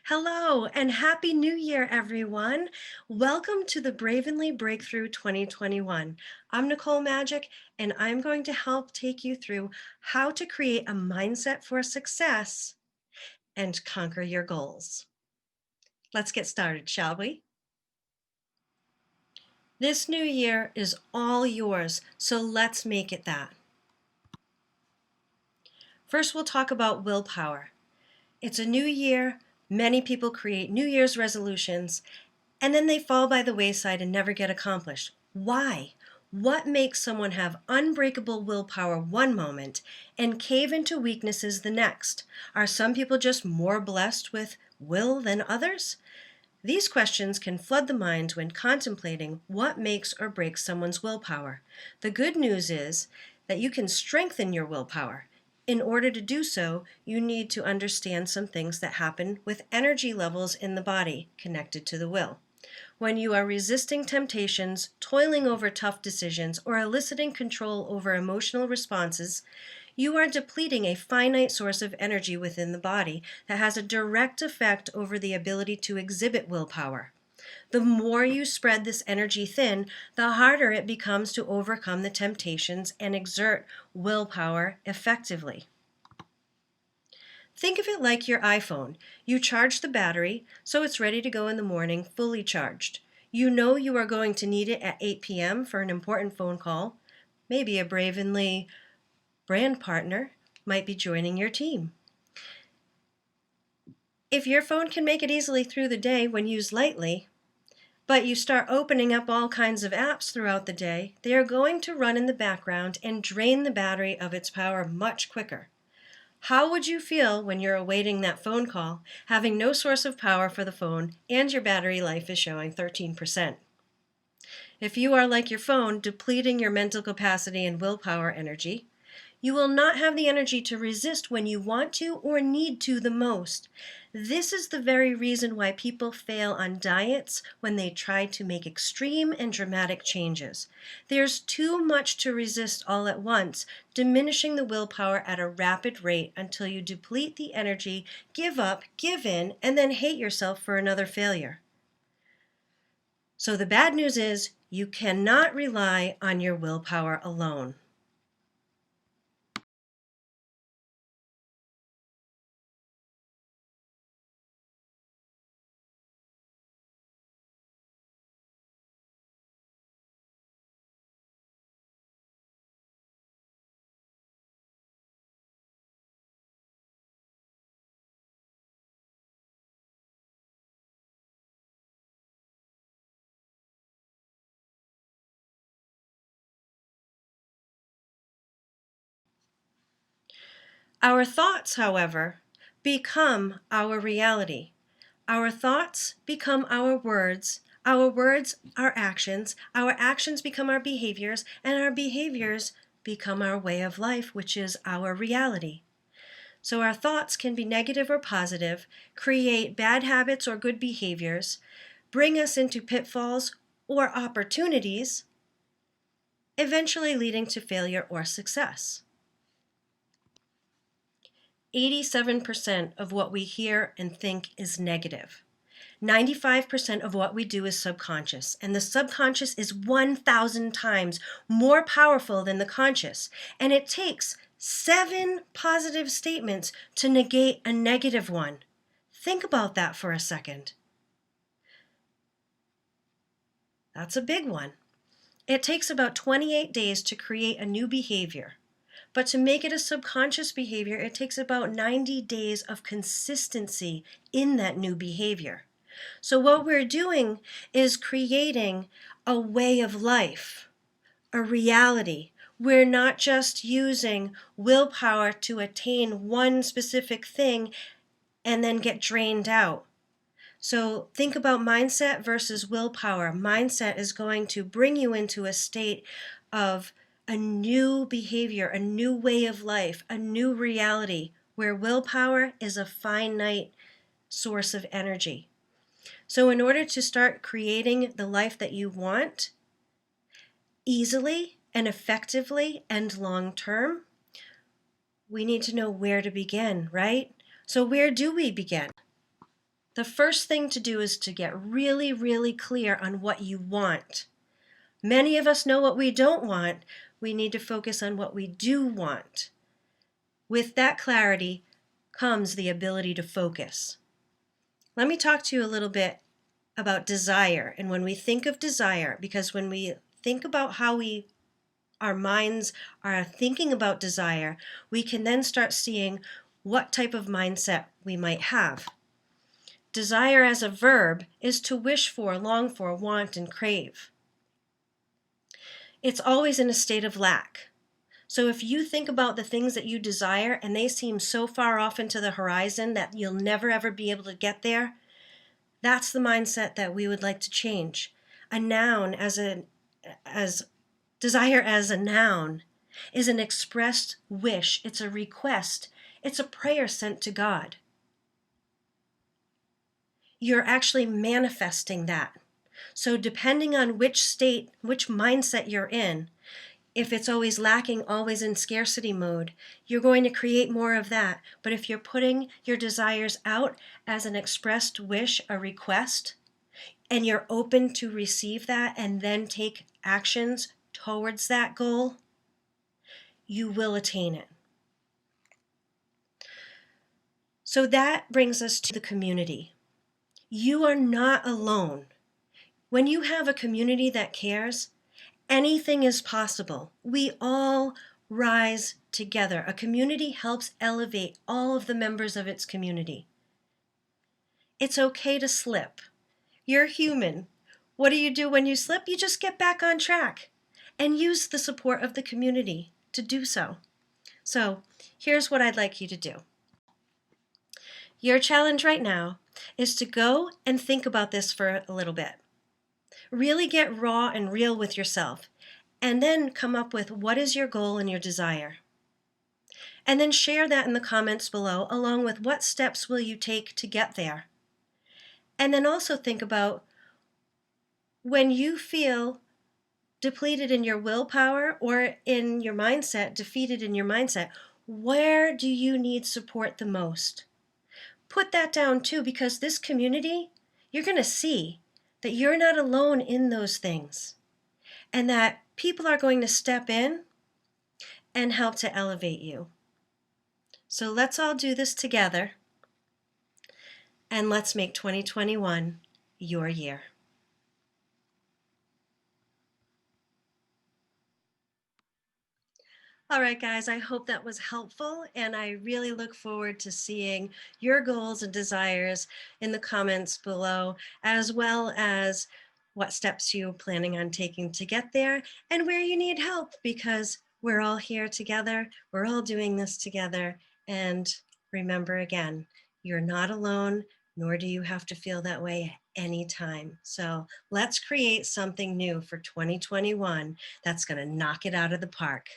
Hello and Happy New Year, everyone. Welcome to the Bravenly Breakthrough 2021. I'm Nicole Majik, and I'm going to help take you through how to create a mindset for success and conquer your goals. Let's get started, shall we? This new year is all yours, so let's make it that. First, we'll talk about willpower. It's a new year. Many people create New Year's resolutions, and then they fall by the wayside and never get accomplished. Why? What makes someone have unbreakable willpower one moment and cave into weaknesses the next? Are some people just more blessed with will than others? These questions can flood the mind when contemplating what makes or breaks someone's willpower. The good news is that you can strengthen your willpower. In order to do so, you need to understand some things that happen with energy levels in the body connected to the will. When you are resisting temptations, toiling over tough decisions, or eliciting control over emotional responses, you are depleting a finite source of energy within the body that has a direct effect over the ability to exhibit willpower. The more you spread this energy thin, the harder it becomes to overcome the temptations and exert willpower effectively. Think of it like your iPhone. You charge the battery so it's ready to go in the morning fully charged. You know you are going to need it at 8 p.m. for an important phone call. Maybe a Bravenly brand partner might be joining your team. If your phone can make it easily through the day when used lightly, but you start opening up all kinds of apps throughout the day, they are going to run in the background and drain the battery of its power much quicker. How would you feel when you're awaiting that phone call, having no source of power for the phone, and your battery life is showing 13%? If you are like your phone, depleting your mental capacity and willpower energy, you will not have the energy to resist when you want to or need to the most. This is the very reason why people fail on diets when they try to make extreme and dramatic changes. There's too much to resist all at once, diminishing the willpower at a rapid rate until you deplete the energy, give up, give in, and then hate yourself for another failure. So the bad news is you cannot rely on your willpower alone. Our thoughts, however, become our reality. Our thoughts become our words our actions become our behaviors, and our behaviors become our way of life, which is our reality. So our thoughts can be negative or positive, create bad habits or good behaviors, bring us into pitfalls or opportunities, eventually leading to failure or success. 87% of what we hear and think is negative. 95% of what we do is subconscious, and the subconscious is 1,000 times more powerful than the conscious. And it takes 7 positive statements to negate a negative one. Think about that for a second. That's a big one. It takes about 28 days to create a new behavior. But to make it a subconscious behavior, it takes about 90 days of consistency in that new behavior. So what we're doing is creating a way of life, a reality. We're not just using willpower to attain one specific thing and then get drained out. So think about mindset versus willpower. Mindset is going to bring you into a state of a new behavior, a new way of life, a new reality, where willpower is a finite source of energy. So in order to start creating the life that you want easily and effectively and long term, we need to know where to begin, right? So where do we begin? The first thing to do is to get really, really clear on what you want. Many of us know what we don't want. We need to focus on what we do want. With that clarity comes the ability to focus. Let me talk to you a little bit about desire. And when we think of desire, because when we think about how our minds are thinking about desire, we can then start seeing what type of mindset we might have. Desire as a verb is to wish for, long for, want, and crave. It's always in a state of lack. So if you think about the things that you desire and they seem so far off into the horizon that you'll never ever be able to get there, that's the mindset that we would like to change. A noun as desire as a noun is an expressed wish, it's a request, it's a prayer sent to God. You're actually manifesting that. So depending on which state, which mindset you're in, if it's always lacking, always in scarcity mode, you're going to create more of that. But if you're putting your desires out as an expressed wish, a request, and you're open to receive that and then take actions towards that goal, you will attain it. So that brings us to the community. You are not alone. When you have a community that cares, anything is possible. We all rise together. A community helps elevate all of the members of its community. It's okay to slip. You're human. What do you do when you slip? You just get back on track and use the support of the community to do so. So here's what I'd like you to do. Your challenge right now is to go and think about this for a little bit. Really get raw and real with yourself, and then come up with what is your goal and your desire. And then share that in the comments below, along with what steps will you take to get there. And then also think about when you feel depleted in your willpower or in your mindset, defeated in your mindset, where do you need support the most? Put that down too, because this community, you're going to see that you're not alone in those things and that people are going to step in and help to elevate you. So let's all do this together and let's make 2021 your year. All right, guys, I hope that was helpful, and I really look forward to seeing your goals and desires in the comments below, as well as what steps you're planning on taking to get there and where you need help, because we're all here together. We're all doing this together. And remember again, you're not alone, nor do you have to feel that way anytime. So let's create something new for 2021 that's going to knock it out of the park.